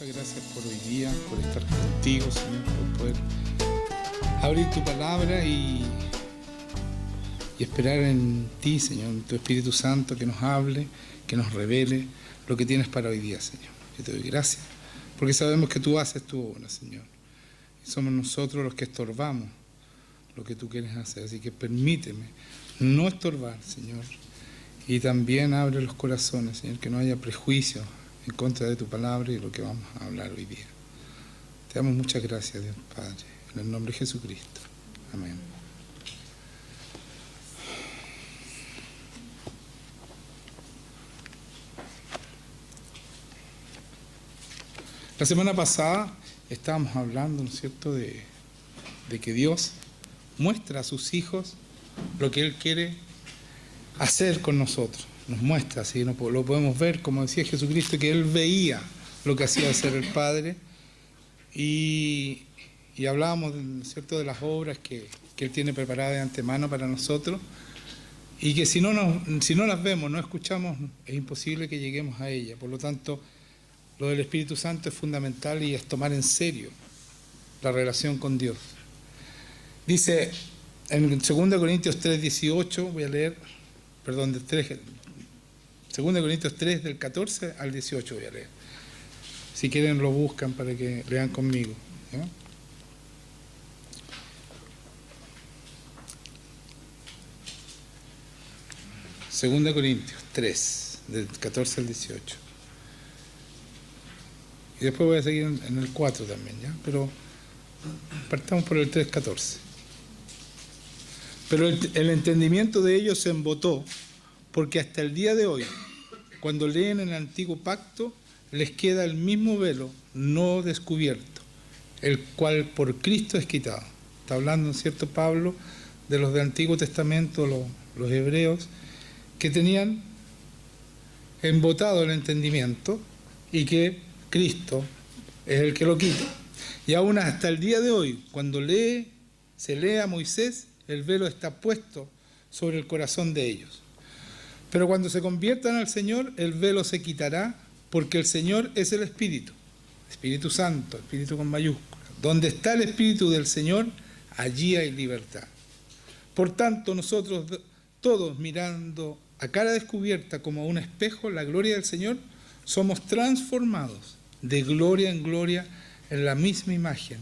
muchas gracias por hoy día, por estar contigo, Señor, por poder abrir tu palabra y esperar en ti, Señor, en tu Espíritu Santo, que nos hable, que nos revele lo que tienes para hoy día, Señor. Yo te doy gracias, porque sabemos que tú haces tu obra, Señor. Y somos nosotros los que estorbamos lo que tú quieres hacer. Así que permíteme no estorbar, Señor. Y también abre los corazones, Señor, que no haya prejuicios en contra de tu palabra y lo que vamos a hablar hoy día. Te damos muchas gracias, Dios Padre, en el nombre de Jesucristo. Amén. La semana pasada estábamos hablando, ¿no es cierto?, de que Dios muestra a sus hijos lo que Él quiere hacer con nosotros. Nos muestra, así lo podemos ver, como decía Jesucristo, que Él veía lo que hacía hacer el Padre y hablábamos, ¿no es cierto?, de las obras que Él tiene preparadas de antemano para nosotros y que si no las vemos, no escuchamos, es imposible que lleguemos a ellas. Por lo tanto, lo del Espíritu Santo es fundamental y es tomar en serio la relación con Dios. Dice en 2 Corintios 3:18, voy a leer, perdón, 2 Corintios 3, del 14 al 18 voy a leer. Si quieren lo buscan para que lean conmigo, ¿ya? Segunda Corintios 3, del 14 al 18. Y después voy a seguir en el 4 también, ¿ya? Pero partamos por el 3:14. Pero el entendimiento de ellos se embotó, porque hasta el día de hoy, cuando leen el antiguo pacto, les queda el mismo velo no descubierto, el cual por Cristo es quitado. Está hablando, ¿cierto, Pablo, de los del Antiguo Testamento, los hebreos, que tenían embotado el entendimiento y que Cristo es el que lo quita. Y aún hasta el día de hoy, cuando se lee a Moisés, el velo está puesto sobre el corazón de ellos. Pero cuando se conviertan al Señor, el velo se quitará, porque el Señor es el Espíritu, Espíritu Santo, Espíritu con mayúscula. Donde está el Espíritu del Señor, allí hay libertad. Por tanto, nosotros todos, mirando a cara descubierta como a un espejo la gloria del Señor, somos transformados de gloria en gloria en la misma imagen,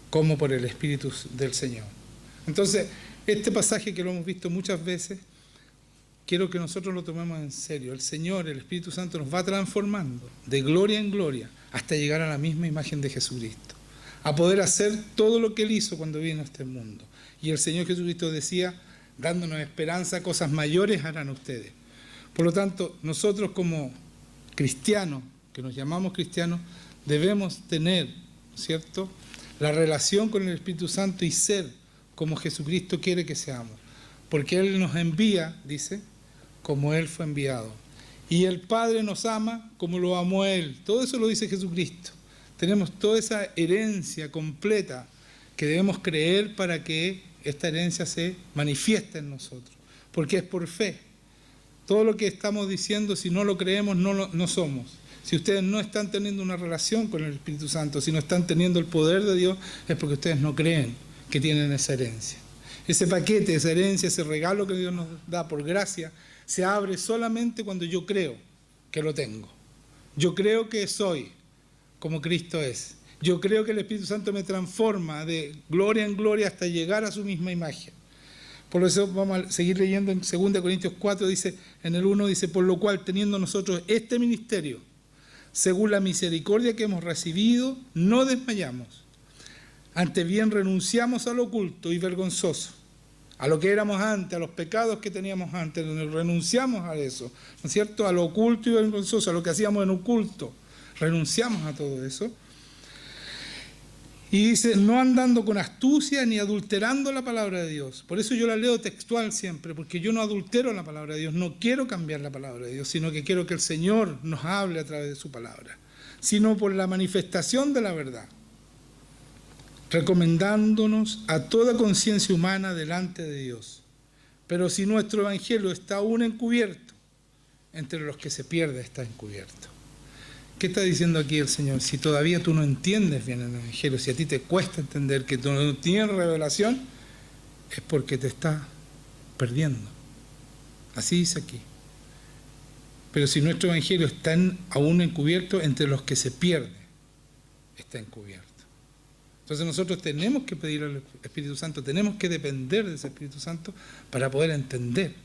como por el Espíritu del Señor. Entonces, este pasaje que lo hemos visto muchas veces, quiero que nosotros lo tomemos en serio. El Señor, el Espíritu Santo, nos va transformando de gloria en gloria hasta llegar a la misma imagen de Jesucristo, a poder hacer todo lo que Él hizo cuando vino a este mundo. Y el Señor Jesucristo decía, dándonos esperanza, cosas mayores harán ustedes. Por lo tanto, nosotros como cristianos, que nos llamamos cristianos, debemos tener, ¿cierto?, la relación con el Espíritu Santo y ser como Jesucristo quiere que seamos. Porque Él nos envía, dice, como Él fue enviado. Y el Padre nos ama como lo amó Él. Todo eso lo dice Jesucristo. Tenemos toda esa herencia completa que debemos creer para que esta herencia se manifieste en nosotros. Porque es por fe. Todo lo que estamos diciendo, si no lo creemos, no somos. Si ustedes no están teniendo una relación con el Espíritu Santo, si no están teniendo el poder de Dios, es porque ustedes no creen que tienen esa herencia. Ese paquete, esa herencia, ese regalo que Dios nos da por gracia, se abre solamente cuando yo creo que lo tengo. Yo creo que soy como Cristo es. Yo creo que el Espíritu Santo me transforma de gloria en gloria hasta llegar a su misma imagen. Por eso vamos a seguir leyendo en 2 Corintios 4, dice, en el 1 dice, por lo cual teniendo nosotros este ministerio, según la misericordia que hemos recibido, no desmayamos. Antes bien renunciamos a lo oculto y vergonzoso, a lo que éramos antes, a los pecados que teníamos antes, renunciamos a eso, ¿no es cierto?, a lo oculto y vergonzoso, a lo que hacíamos en oculto, renunciamos a todo eso. Y dice, no andando con astucia ni adulterando la palabra de Dios. Por eso yo la leo textual siempre, porque yo no adultero la palabra de Dios, no quiero cambiar la palabra de Dios, sino que quiero que el Señor nos hable a través de su palabra, sino por la manifestación de la verdad, recomendándonos a toda conciencia humana delante de Dios. Pero si nuestro evangelio está aún encubierto, entre los que se pierde está encubierto. ¿Qué está diciendo aquí el Señor? Si todavía tú no entiendes bien el Evangelio, si a ti te cuesta entender que tú no tienes revelación, es porque te estás perdiendo. Así dice aquí. Pero si nuestro Evangelio está aún encubierto, entre los que se pierden, está encubierto. Entonces nosotros tenemos que pedir al Espíritu Santo, tenemos que depender de ese Espíritu Santo para poder entender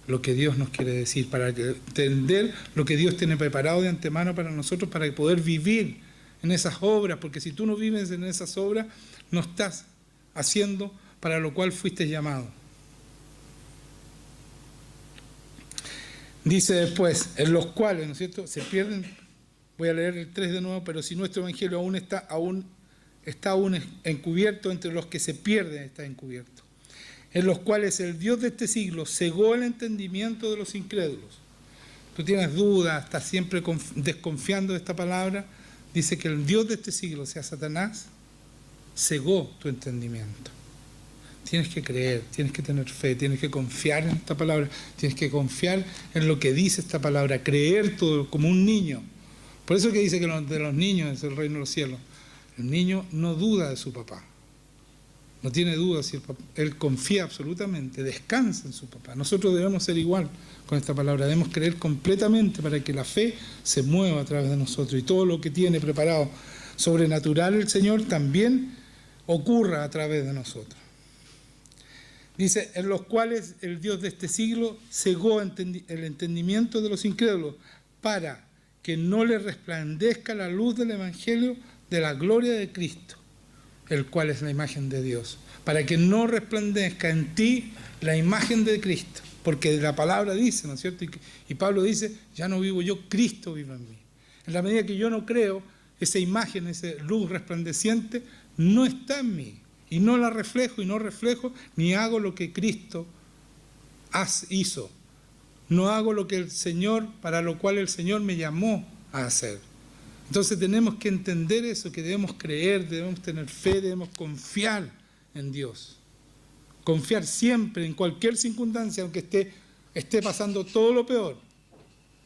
lo que Dios nos quiere decir, para entender lo que Dios tiene preparado de antemano para nosotros, para poder vivir en esas obras, porque si tú no vives en esas obras, no estás haciendo para lo cual fuiste llamado. Dice después, en los cuales, ¿no es cierto?, se pierden. Voy a leer el 3 de nuevo, pero si nuestro Evangelio está aún encubierto, entre los que se pierden está encubierto, en los cuales el Dios de este siglo cegó el entendimiento de los incrédulos. Tú tienes dudas, estás siempre desconfiando de esta palabra. Dice que el Dios de este siglo, o sea, Satanás, cegó tu entendimiento. Tienes que creer, tienes que tener fe, tienes que confiar en esta palabra, tienes que confiar en lo que dice esta palabra, creer todo como un niño. Por eso que dice que de los niños es el reino de los cielos. El niño no duda de su papá. No tiene dudas, él confía absolutamente, descansa en su papá. Nosotros debemos ser igual con esta palabra, debemos creer completamente para que la fe se mueva a través de nosotros y todo lo que tiene preparado sobrenatural el Señor también ocurra a través de nosotros. Dice, en los cuales el Dios de este siglo cegó el entendimiento de los incrédulos para que no les resplandezca la luz del Evangelio de la gloria de Cristo, el cual es la imagen de Dios, para que no resplandezca en ti la imagen de Cristo, porque la palabra dice, ¿no es cierto? Y Pablo dice, ya no vivo yo, Cristo vive en mí. En la medida que yo no creo, esa imagen, esa luz resplandeciente, no está en mí, y no la reflejo, y no reflejo, ni hago lo que Cristo hizo, no hago lo que el Señor, para lo cual el Señor me llamó a hacer. Entonces tenemos que entender eso, que debemos creer, debemos tener fe, debemos confiar en Dios. Confiar siempre, en cualquier circunstancia, aunque esté pasando todo lo peor.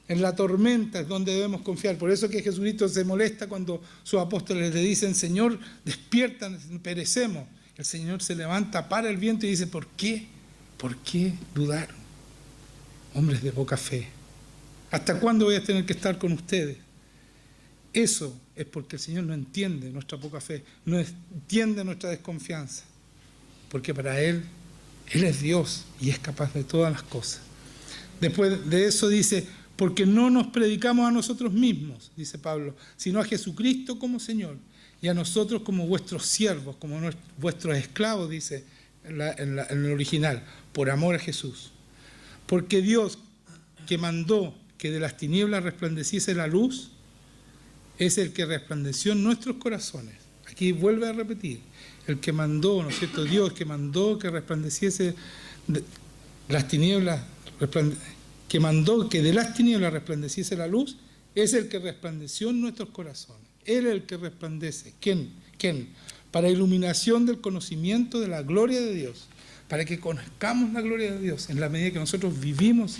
En la tormenta es donde debemos confiar. Por eso que Jesucristo se molesta cuando sus apóstoles le dicen, Señor, despierta, perecemos. El Señor se levanta, para el viento y dice, ¿por qué? ¿Por qué dudaron? Hombres de poca fe. ¿Hasta cuándo voy a tener que estar con ustedes? Eso es porque el Señor no entiende nuestra poca fe, no entiende nuestra desconfianza, porque para Él es Dios y es capaz de todas las cosas. Después de eso dice, porque no nos predicamos a nosotros mismos, dice Pablo, sino a Jesucristo como Señor y a nosotros como vuestros siervos, como vuestros esclavos, dice en el original, por amor a Jesús. Porque Dios, que mandó que de las tinieblas resplandeciese la luz, es el que resplandeció en nuestros corazones. Aquí vuelve a repetir, el que mandó, ¿no es cierto? Dios que mandó que resplandeciese las tinieblas, que mandó que de las tinieblas resplandeciese la luz, es el que resplandeció en nuestros corazones. Él es el que resplandece. ¿Quién? Para iluminación del conocimiento de la gloria de Dios, para que conozcamos la gloria de Dios, en la medida que nosotros vivimos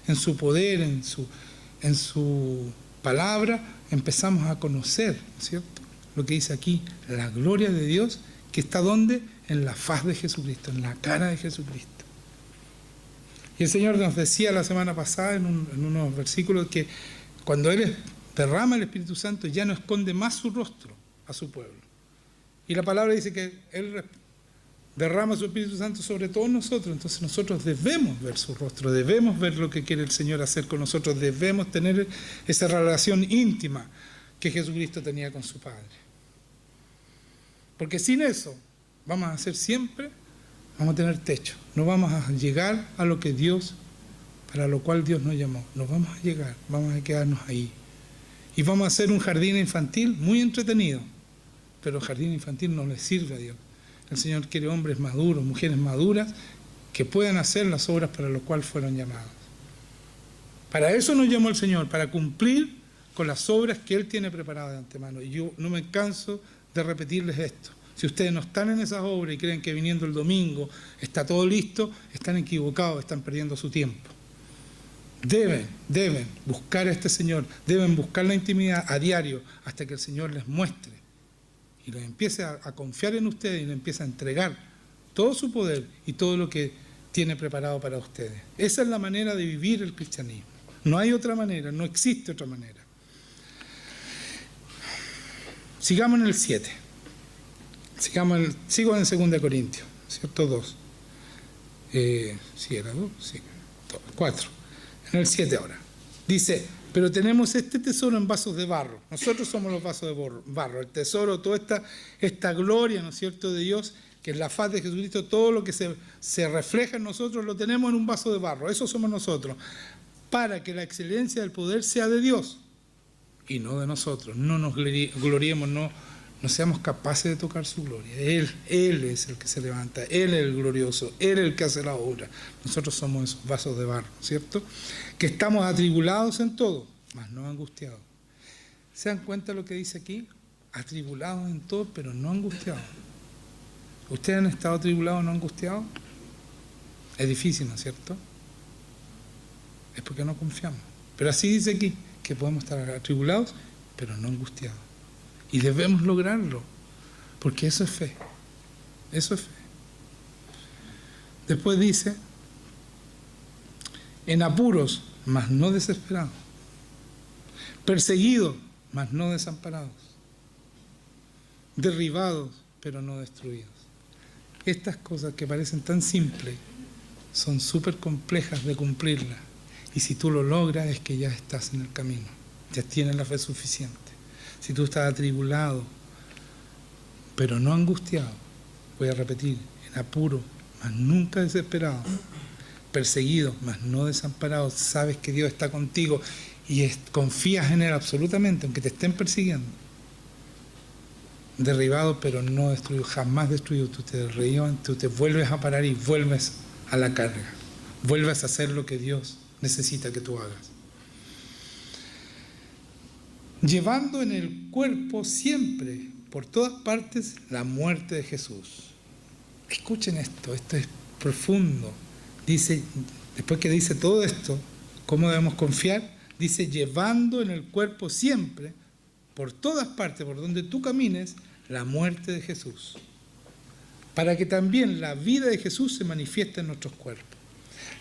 en su poder, en su palabra, empezamos a conocer, ¿cierto?, lo que dice aquí, la gloria de Dios, que está ¿dónde? En la faz de Jesucristo, en la cara de Jesucristo. Y el Señor nos decía la semana pasada en unos versículos que cuando Él derrama el Espíritu Santo ya no esconde más su rostro a su pueblo. Y la palabra dice que Él derrama su Espíritu Santo sobre todos nosotros, entonces nosotros debemos ver su rostro, debemos ver lo que quiere el Señor hacer con nosotros, debemos tener esa relación íntima que Jesucristo tenía con su Padre. Porque sin eso vamos a hacer siempre, vamos a tener techo, no vamos a llegar a lo que Dios, para lo cual Dios nos llamó, no vamos a llegar, vamos a quedarnos ahí. Y vamos a hacer un jardín infantil muy entretenido, pero el jardín infantil no le sirve a Dios. El Señor quiere hombres maduros, mujeres maduras, que puedan hacer las obras para las cuales fueron llamados. Para eso nos llamó el Señor, para cumplir con las obras que Él tiene preparadas de antemano. Y yo no me canso de repetirles esto. Si ustedes no están en esas obras y creen que viniendo el domingo está todo listo, están equivocados, están perdiendo su tiempo. Deben buscar a este Señor, deben buscar la intimidad a diario hasta que el Señor les muestre y les empiece a confiar en ustedes y les empiece a entregar todo su poder y todo lo que tiene preparado para ustedes. Esa es la manera de vivir el cristianismo. No hay otra manera, no existe otra manera. Sigamos en el 7. Sigo en 2 Corintios, ¿cierto? 2. ¿Sí era 2? Sí. 4. En el 7 ahora. Dice, pero tenemos este tesoro en vasos de barro. Nosotros somos los vasos de barro. El tesoro, toda esta gloria, ¿no es cierto?, de Dios, que es la faz de Jesucristo, todo lo que se refleja en nosotros, lo tenemos en un vaso de barro. Eso somos nosotros. Para que la excelencia del poder sea de Dios y no de nosotros. No nos gloriemos, no seamos capaces de tocar su gloria. Él es el que se levanta, Él es el glorioso, Él es el que hace la obra. Nosotros somos esos vasos de barro, ¿cierto? Que estamos atribulados en todo, mas no angustiados. ¿Se dan cuenta lo que dice aquí? Atribulados en todo, pero no angustiados. ¿Ustedes han estado atribulados o no angustiados? Es difícil, ¿no es cierto? Es porque no confiamos. Pero así dice aquí, que podemos estar atribulados, pero no angustiados. Y debemos lograrlo, porque eso es fe. Eso es fe. Después dice, en apuros, mas no desesperados. Perseguidos, mas no desamparados. Derribados, pero no destruidos. Estas cosas que parecen tan simples son súper complejas de cumplirlas. Y si tú lo logras es que ya estás en el camino, ya tienes la fe suficiente. Si tú estás atribulado, pero no angustiado, voy a repetir, en apuro, mas nunca desesperado, perseguido, mas no desamparado, sabes que Dios está contigo y confías en Él absolutamente, aunque te estén persiguiendo. Derribado, pero no destruido, jamás destruido. Tú te derribas, tú te vuelves a parar y vuelves a la carga. Vuelves a hacer lo que Dios necesita que tú hagas. Llevando en el cuerpo siempre, por todas partes, la muerte de Jesús. Escuchen esto es profundo. Dice, después que dice todo esto, ¿cómo debemos confiar? Dice, llevando en el cuerpo siempre, por todas partes, por donde tú camines, la muerte de Jesús. Para que también la vida de Jesús se manifieste en nuestros cuerpos.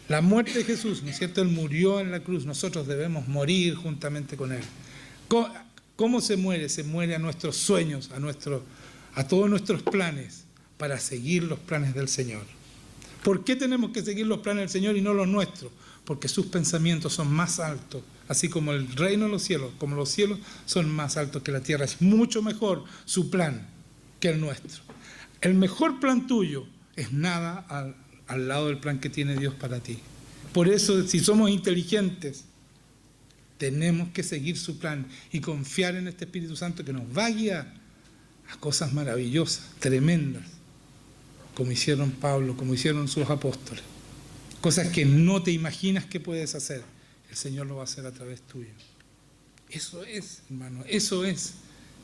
La muerte de Jesús, ¿no es cierto? Él murió en la cruz, nosotros debemos morir juntamente con Él. ¿Cómo se muere? Se muere a nuestros sueños, a todos nuestros planes, para seguir los planes del Señor. ¿Por qué tenemos que seguir los planes del Señor y no los nuestros? Porque sus pensamientos son más altos, así como el reino de los cielos, como los cielos son más altos que la tierra. Es mucho mejor su plan que el nuestro. El mejor plan tuyo es nada al lado del plan que tiene Dios para ti. Por eso, si somos inteligentes, tenemos que seguir su plan y confiar en este Espíritu Santo que nos va a guiar a cosas maravillosas, tremendas, como hicieron Pablo, como hicieron sus apóstoles. Cosas que no te imaginas que puedes hacer. El Señor lo va a hacer a través tuyo. Eso es, hermano, eso es.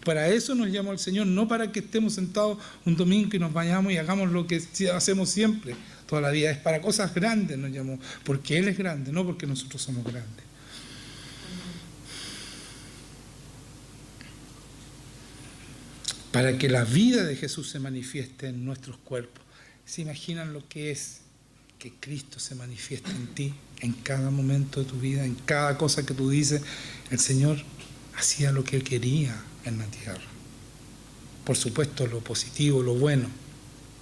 Para eso nos llamó el Señor, no para que estemos sentados un domingo y nos vayamos y hagamos lo que hacemos siempre, toda la vida. Es para cosas grandes nos llamó, porque Él es grande, no porque nosotros somos grandes. Para que la vida de Jesús se manifieste en nuestros cuerpos. ¿Se imaginan lo que es que Cristo se manifieste en ti, en cada momento de tu vida, en cada cosa que tú dices? El Señor hacía lo que Él quería en la tierra. Por supuesto, lo positivo, lo bueno,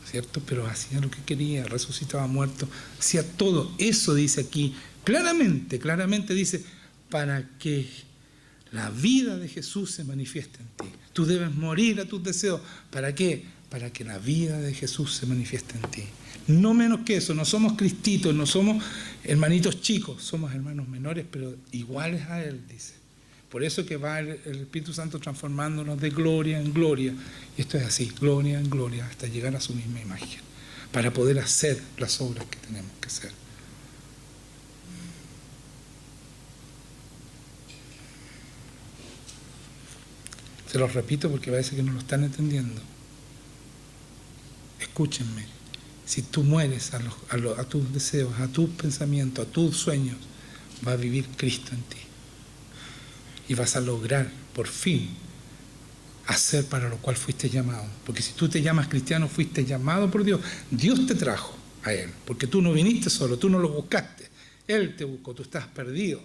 ¿cierto? Pero hacía lo que quería, resucitaba muertos, hacía todo. Eso dice aquí, claramente dice, para que la vida de Jesús se manifieste en ti. Tú debes morir a tus deseos. ¿Para qué? Para que la vida de Jesús se manifieste en ti. No menos que eso, no somos cristitos, no somos hermanitos chicos, somos hermanos menores, pero iguales a Él, dice. Por eso que va el Espíritu Santo transformándonos de gloria en gloria. Y esto es así, gloria en gloria, hasta llegar a su misma imagen, para poder hacer las obras que tenemos que hacer. Se los repito porque parece que no lo están entendiendo. Escúchenme. Si tú mueres a tus deseos, a tus pensamientos, a tus sueños, va a vivir Cristo en ti. Y vas a lograr, por fin, hacer para lo cual fuiste llamado. Porque si tú te llamas cristiano, fuiste llamado por Dios. Dios te trajo a Él, porque tú no viniste solo, tú no lo buscaste. Él te buscó, tú estabas perdido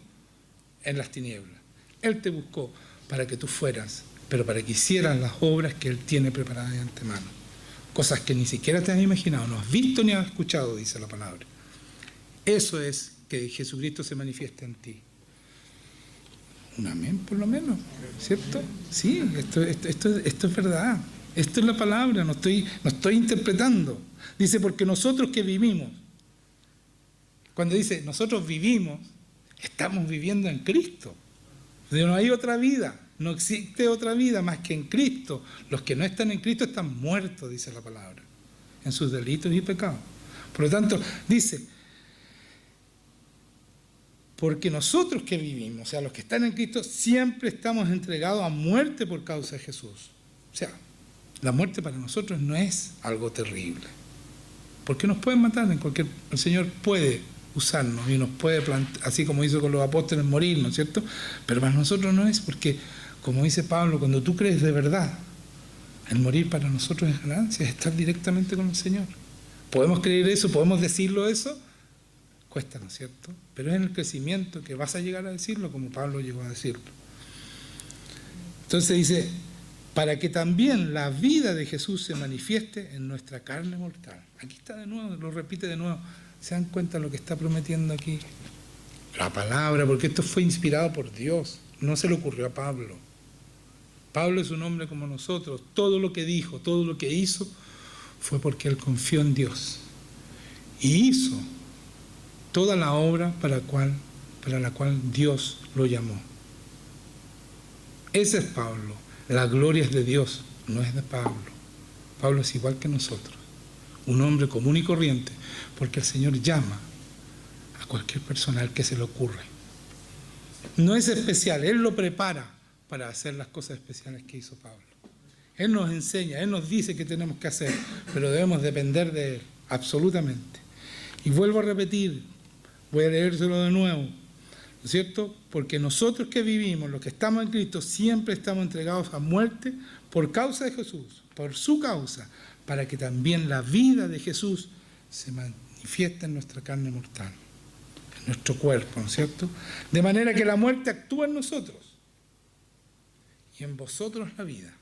en las tinieblas. Él te buscó para que tú fueras, pero para que hicieras las obras que Él tiene preparadas de antemano. Cosas que ni siquiera te has imaginado, no has visto ni has escuchado, dice la palabra. Eso es que Jesucristo se manifiesta en ti. Un amén, por lo menos, ¿cierto? Sí, esto es verdad. Esto es la palabra, no estoy interpretando. Dice, porque nosotros que vivimos, cuando dice nosotros vivimos, estamos viviendo en Cristo. No hay otra vida, no existe otra vida más que en Cristo. Los que no están en Cristo están muertos, dice la palabra, en sus delitos y pecados. Por lo tanto, dice, porque nosotros que vivimos, o sea, los que están en Cristo, siempre estamos entregados a muerte por causa de Jesús. O sea, la muerte para nosotros no es algo terrible. Porque nos pueden matar en cualquier... El Señor puede usarnos y nos puede plantar, así como hizo con los apóstoles, morir, ¿no es cierto? Pero para nosotros no es, porque, como dice Pablo, cuando tú crees de verdad, el morir para nosotros es ganancia, es estar directamente con el Señor. ¿Podemos creer eso? ¿Podemos decirlo eso? Cuesta, ¿no es cierto? Pero es en el crecimiento que vas a llegar a decirlo, como Pablo llegó a decirlo. Entonces dice, para que también la vida de Jesús se manifieste en nuestra carne mortal. Aquí está de nuevo, lo repite de nuevo. ¿Se dan cuenta de lo que está prometiendo aquí? La palabra, porque esto fue inspirado por Dios, no se le ocurrió a Pablo. Pablo es un hombre como nosotros. Todo lo que dijo, todo lo que hizo, fue porque él confió en Dios. Y hizo toda la obra para la cual Dios lo llamó. Ese es Pablo. La gloria es de Dios, no es de Pablo. Pablo es igual que nosotros, un hombre común y corriente, porque el Señor llama a cualquier persona al que se le ocurre. No es especial, Él lo prepara para hacer las cosas especiales que hizo Pablo. Él nos enseña, Él nos dice qué tenemos que hacer, pero debemos depender de Él, absolutamente. Y vuelvo a repetir, voy a leérselo de nuevo, ¿no es cierto? Porque nosotros que vivimos, los que estamos en Cristo, siempre estamos entregados a muerte por causa de Jesús, por su causa, para que también la vida de Jesús se manifieste en nuestra carne mortal, en nuestro cuerpo, ¿no es cierto? De manera que la muerte actúa en nosotros y en vosotros la vida.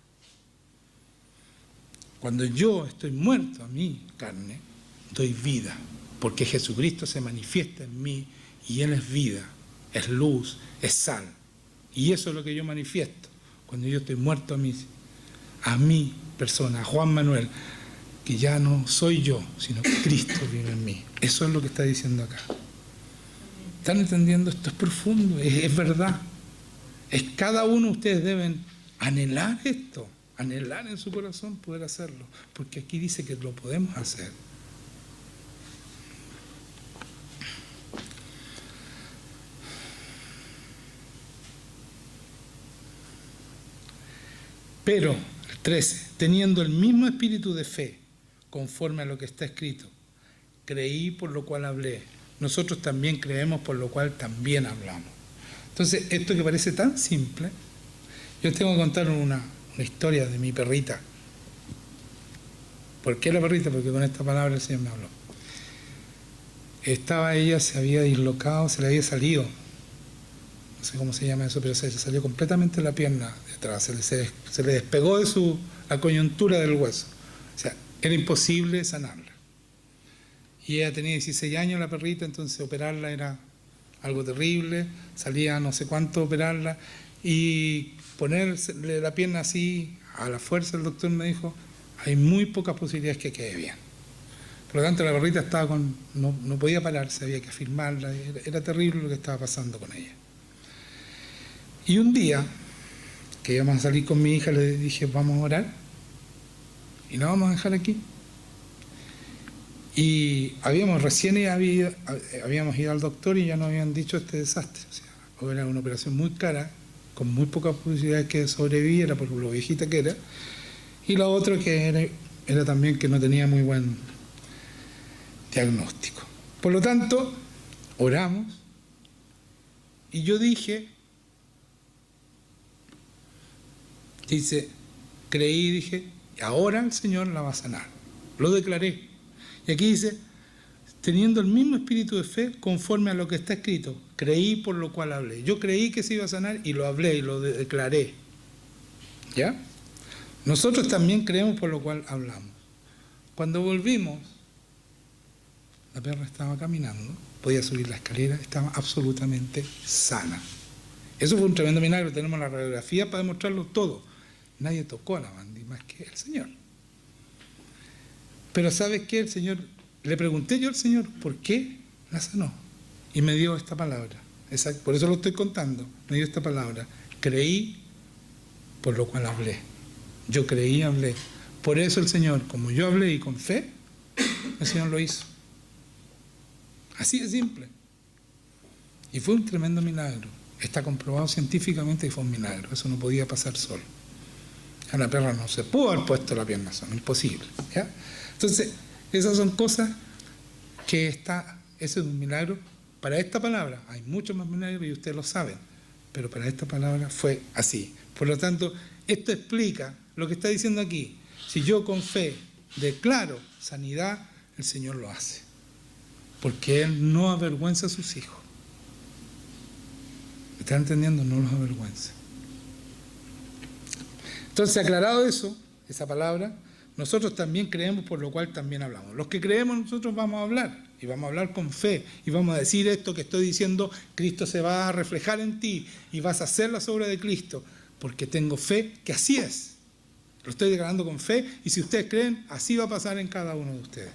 Cuando yo estoy muerto a mi carne, doy vida, porque Jesucristo se manifiesta en mí y Él es vida, es luz, es sal. Y eso es lo que yo manifiesto cuando yo estoy muerto a mi persona, a Juan Manuel, que ya no soy yo, sino que Cristo vive en mí. Eso es lo que está diciendo acá. ¿Están entendiendo? Esto es profundo, es verdad. Es cada uno de ustedes deben anhelar esto, anhelar en su corazón poder hacerlo, porque aquí dice que lo podemos hacer. Pero, el 13, teniendo el mismo espíritu de fe, conforme a lo que está escrito, creí por lo cual hablé, nosotros también creemos por lo cual también hablamos. Entonces, esto que parece tan simple, yo tengo que contar una historia de mi perrita. ¿Por qué la perrita? Porque con esta palabra el Señor me habló. Ella, se había dislocado, se le había salido, no sé cómo se llama eso, pero se salió completamente la pierna de atrás, se le despegó de la coyuntura del hueso. O sea, era imposible sanarla. Y ella tenía 16 años, la perrita, entonces operarla era algo terrible, salía no sé cuánto operarla, y ponerle la pierna así, a la fuerza, el doctor me dijo, hay muy pocas posibilidades que quede bien. Por lo tanto, la perrita estaba no podía pararse, había que afirmarla, era terrible lo que estaba pasando con ella. Y un día, que íbamos a salir con mi hija, le dije, vamos a orar, y la vamos a dejar aquí. Y habíamos ido al doctor y ya nos habían dicho este desastre. O sea, era una operación muy cara, con muy pocas posibilidades que sobreviviera por lo viejita que era. Y lo otro que era también que no tenía muy buen diagnóstico. Por lo tanto, oramos y yo dije, dice, creí, dije, y ahora el Señor la va a sanar. Lo declaré. Y aquí dice, teniendo el mismo espíritu de fe conforme a lo que está escrito, creí por lo cual hablé. Yo creí que se iba a sanar y lo hablé y lo declaré. ¿Ya? Nosotros también creemos por lo cual hablamos. Cuando volvimos, la perra estaba caminando, podía subir la escalera, estaba absolutamente sana. Eso fue un tremendo milagro, tenemos la radiografía para demostrarlo todo. Nadie tocó a la Mandy más que el Señor. Pero ¿sabes qué? El Señor, le pregunté yo al Señor, ¿por qué la sanó? Y me dio esta palabra. Por eso lo estoy contando. Me dio esta palabra. Creí, por lo cual hablé. Yo creí y hablé. Por eso el Señor, como yo hablé y con fe, el Señor lo hizo. Así de simple. Y fue un tremendo milagro. Está comprobado científicamente que fue un milagro. Eso no podía pasar solo. A la perra no se pudo haber puesto la pierna sola. Imposible. ¿Ya? Entonces, esas son cosas que ese es un milagro. Para esta palabra, hay muchos más milagros y ustedes lo saben, pero para esta palabra fue así. Por lo tanto, esto explica lo que está diciendo aquí. Si yo con fe declaro sanidad, el Señor lo hace. Porque Él no avergüenza a sus hijos. ¿Me están entendiendo? No los avergüenza. Entonces, aclarado eso, esa palabra, nosotros también creemos, por lo cual también hablamos. Los que creemos nosotros vamos a hablar, y vamos a hablar con fe, y vamos a decir esto que estoy diciendo, Cristo se va a reflejar en ti, y vas a hacer las obras de Cristo, porque tengo fe que así es. Lo estoy declarando con fe, y si ustedes creen, así va a pasar en cada uno de ustedes.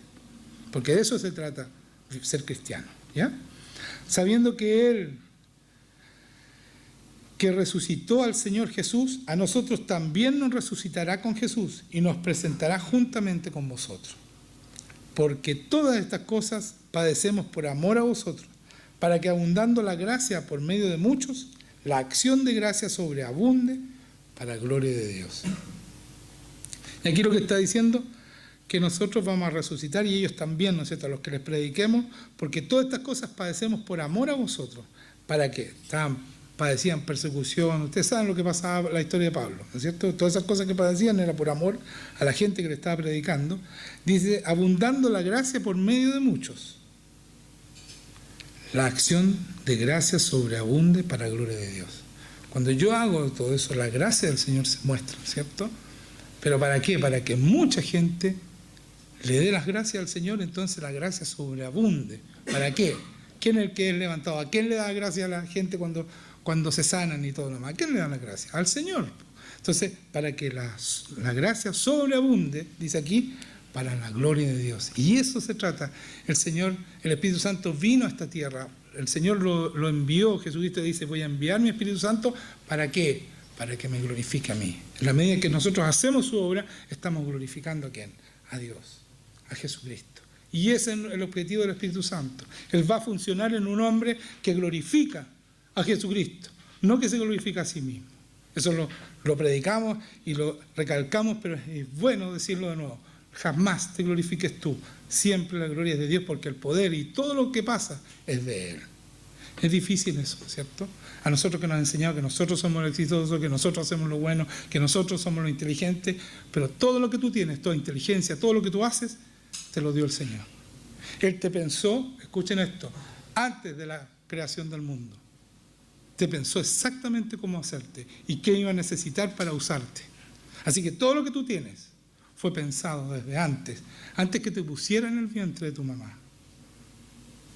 Porque de eso se trata, ser cristiano, ¿ya? Sabiendo que Él, que resucitó al Señor Jesús, a nosotros también nos resucitará con Jesús y nos presentará juntamente con vosotros. Porque todas estas cosas padecemos por amor a vosotros, para que abundando la gracia por medio de muchos, la acción de gracia sobreabunde para la gloria de Dios. Y aquí lo que está diciendo, que nosotros vamos a resucitar y ellos también, ¿no es cierto?, a los que les prediquemos, porque todas estas cosas padecemos por amor a vosotros, para que padecían persecución. Ustedes saben lo que pasaba, la historia de Pablo, ¿no es cierto? Todas esas cosas que padecían era por amor a la gente que le estaba predicando. Dice, abundando la gracia por medio de muchos. La acción de gracia sobreabunde para la gloria de Dios. Cuando yo hago todo eso, la gracia del Señor se muestra, ¿cierto? ¿Pero para qué? Para que mucha gente le dé las gracias al Señor, entonces la gracia sobreabunde. ¿Para qué? ¿Quién es el que es levantado? ¿A quién le da gracia a la gente cuando se sanan y todo lo demás? ¿A quién le dan la gracia? Al Señor. Entonces, para que la gracia sobreabunde, dice aquí, para la gloria de Dios. Y eso se trata. El Señor, el Espíritu Santo vino a esta tierra. El Señor lo envió. Jesucristo dice, voy a enviar mi Espíritu Santo. ¿Para qué? Para que me glorifique a mí. En la medida que nosotros hacemos su obra, estamos glorificando ¿a quién? A Dios, a Jesucristo. Y ese es el objetivo del Espíritu Santo. Él va a funcionar en un hombre que glorifica a Jesucristo, no que se glorifica a sí mismo. Eso lo predicamos y lo recalcamos, pero es bueno decirlo de nuevo. Jamás te glorifiques tú. Siempre la gloria es de Dios, porque el poder y todo lo que pasa es de Él. Es difícil eso, ¿cierto? A nosotros que nos han enseñado que nosotros somos los exitosos, que nosotros hacemos lo bueno, que nosotros somos los inteligentes, pero todo lo que tú tienes, toda inteligencia, todo lo que tú haces, te lo dio el Señor. Él te pensó, escuchen esto, antes de la creación del mundo. Te pensó exactamente cómo hacerte y qué iba a necesitar para usarte. Así que todo lo que tú tienes fue pensado desde antes que te pusiera en el vientre de tu mamá.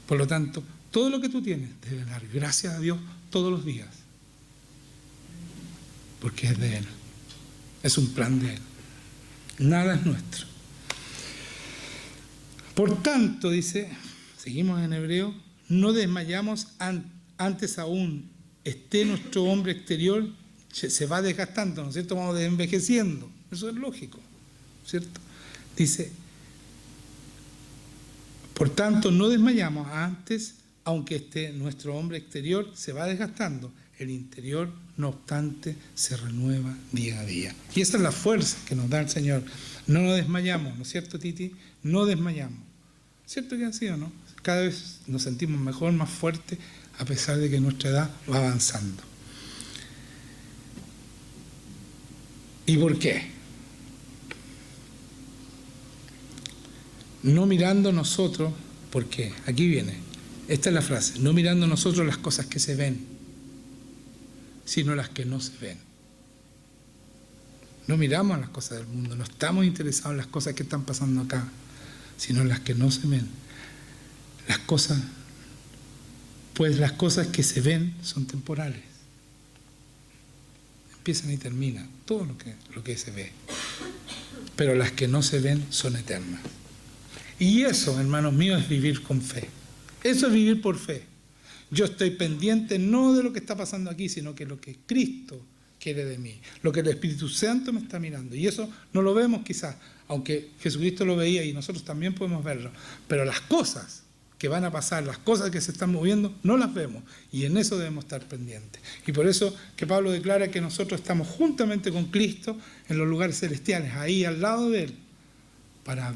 Por lo tanto, todo lo que tú tienes debe dar gracias a Dios todos los días. Porque es de Él. Es un plan de Él. Nada es nuestro. Por tanto, dice, seguimos en hebreo, no desmayamos antes aún esté nuestro hombre exterior, se va desgastando, ¿no es cierto? Vamos envejeciendo. Eso es lógico, ¿cierto? Dice, por tanto, no desmayamos antes, aunque esté nuestro hombre exterior, se va desgastando. El interior, no obstante, se renueva día a día. Y esa es la fuerza que nos da el Señor. No nos desmayamos, ¿no es cierto, Titi? No desmayamos. ¿Cierto que así o no? cada vez nos sentimos mejor, más fuertes, a pesar de que nuestra edad va avanzando. ¿Y por qué? No mirando nosotros, ¿por qué? Aquí viene, esta es la frase, no mirando nosotros las cosas que se ven, sino las que no se ven. No miramos las cosas del mundo, no estamos interesados en las cosas que están pasando acá, sino en las que no se ven. Las cosas, pues las cosas que se ven son temporales. Empiezan y terminan, todo lo que se ve. Pero las que no se ven son eternas. Y eso, hermanos míos, es vivir con fe. Eso es vivir por fe. Yo estoy pendiente no de lo que está pasando aquí, sino que lo que Cristo quiere de mí, lo que el Espíritu Santo me está mirando. Y eso no lo vemos quizás, aunque Jesucristo lo veía y nosotros también podemos verlo. Pero las cosas que van a pasar, las cosas que se están moviendo, no las vemos. Y en eso debemos estar pendientes. Y por eso que Pablo declara que nosotros estamos juntamente con Cristo en los lugares celestiales, ahí al lado de Él, para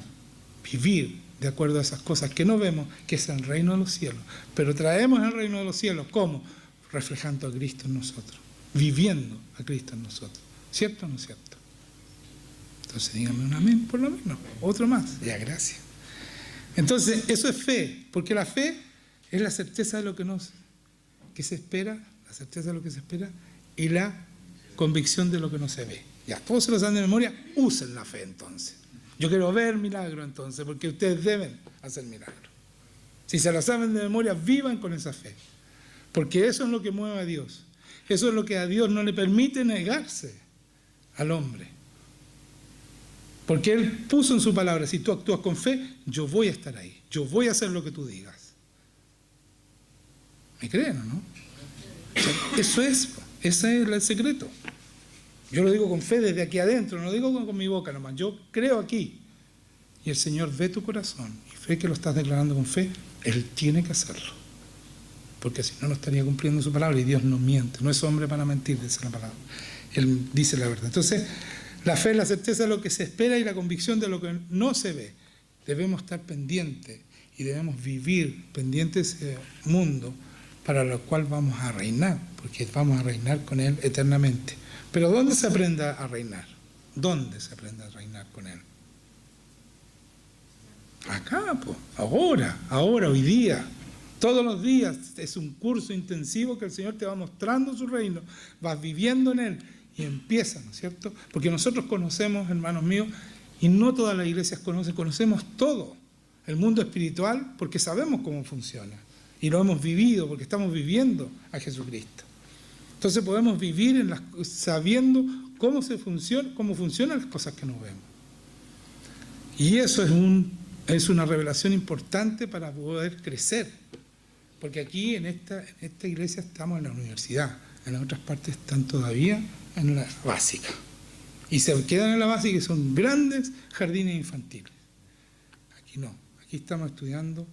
vivir de acuerdo a esas cosas que no vemos, que es el reino de los cielos. Pero traemos el reino de los cielos, ¿cómo? Reflejando a Cristo en nosotros, viviendo a Cristo en nosotros. ¿Cierto o no cierto? Entonces díganme un amén por lo menos, otro más. Ya, gracias. Entonces, eso es fe, porque la fe es la certeza de lo que se espera, la certeza de lo que se espera y la convicción de lo que no se ve. Ya, todos se lo saben de memoria, usen la fe entonces. Yo quiero ver milagros entonces, porque ustedes deben hacer milagros. Si se lo saben de memoria, vivan con esa fe, porque eso es lo que mueve a Dios. Eso es lo que a Dios no le permite negarse al hombre. Porque Él puso en su palabra, si tú actúas con fe, yo voy a estar ahí. Yo voy a hacer lo que tú digas. ¿Me creen o no? O sea, ese es el secreto. Yo lo digo con fe desde aquí adentro, no lo digo con mi boca nomás. Yo creo aquí. Y el Señor ve tu corazón y ve que lo estás declarando con fe. Él tiene que hacerlo. Porque si no, no estaría cumpliendo su palabra. Y Dios no miente. No es hombre para mentir, dice la palabra. Él dice la verdad. Entonces, la fe es la certeza de lo que se espera y la convicción de lo que no se ve. Debemos estar pendientes y debemos vivir pendientes de ese mundo para lo cual vamos a reinar. Porque vamos a reinar con Él eternamente. Pero ¿dónde se aprende a reinar? ¿Dónde se aprende a reinar con Él? Acá, pues, ahora, hoy día. Todos los días es un curso intensivo que el Señor te va mostrando su reino. Vas viviendo en Él y empieza, ¿no es cierto? Porque nosotros conocemos, hermanos míos, y no todas las iglesias conocemos todo. El mundo espiritual porque sabemos cómo funciona. Y lo hemos vivido porque estamos viviendo a Jesucristo. Entonces podemos vivir sabiendo cómo funcionan las cosas que no vemos. Y eso es una revelación importante para poder crecer. Porque aquí en esta iglesia estamos en la universidad. En las otras partes están todavía en la básica. Y se quedan en la básica y son grandes jardines infantiles. Aquí no. Aquí estamos estudiando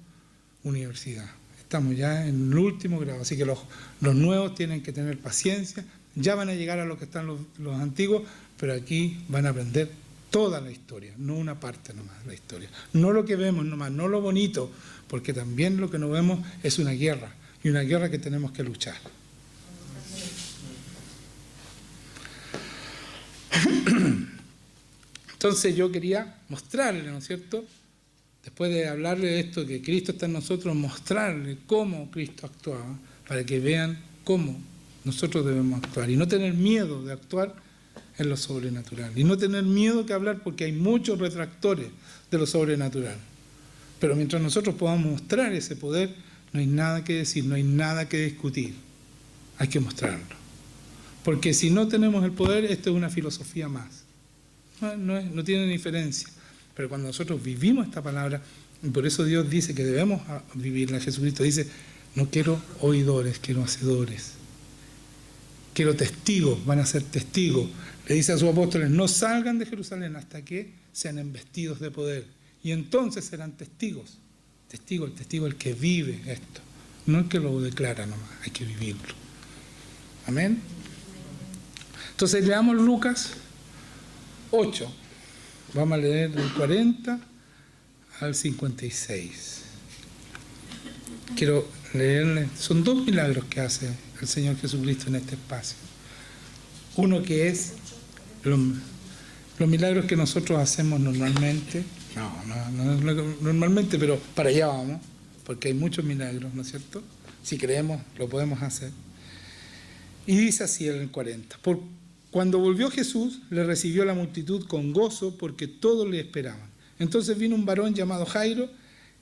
universidad. Estamos ya en el último grado, así que los nuevos tienen que tener paciencia, ya van a llegar a lo que están los antiguos, pero aquí van a aprender toda la historia, no una parte nomás de la historia, no lo que vemos nomás, no lo bonito, porque también lo que no vemos es una guerra, y una guerra que tenemos que luchar. Entonces yo quería mostrarle, ¿no es cierto?, después de hablarle de esto, que Cristo está en nosotros, mostrarle cómo Cristo actuaba, para que vean cómo nosotros debemos actuar. Y no tener miedo de actuar en lo sobrenatural. Y no tener miedo que hablar, porque hay muchos retractores de lo sobrenatural. Pero mientras nosotros podamos mostrar ese poder, no hay nada que decir, no hay nada que discutir. Hay que mostrarlo. Porque si no tenemos el poder, esto es una filosofía más. No tiene diferencia. Pero cuando nosotros vivimos esta palabra, y por eso Dios dice que debemos vivirla, Jesucristo dice, no quiero oidores, quiero hacedores. Quiero testigos, van a ser testigos. Le dice a sus apóstoles, no salgan de Jerusalén hasta que sean embestidos de poder. Y entonces serán testigos. El testigo el que vive esto. No el que lo declara nomás, hay que vivirlo. Amén. Entonces leamos Lucas 8. Vamos a leer del 40 al 56. quiero leerles, son dos milagros que hace el Señor Jesucristo en este espacio. Uno que es los milagros que nosotros hacemos normalmente, no normalmente, pero para allá vamos, porque hay muchos milagros, ¿no es cierto? Si creemos, lo podemos hacer. Y dice así en el 40, cuando volvió Jesús, le recibió la multitud con gozo porque todos le esperaban. Entonces vino un varón llamado Jairo,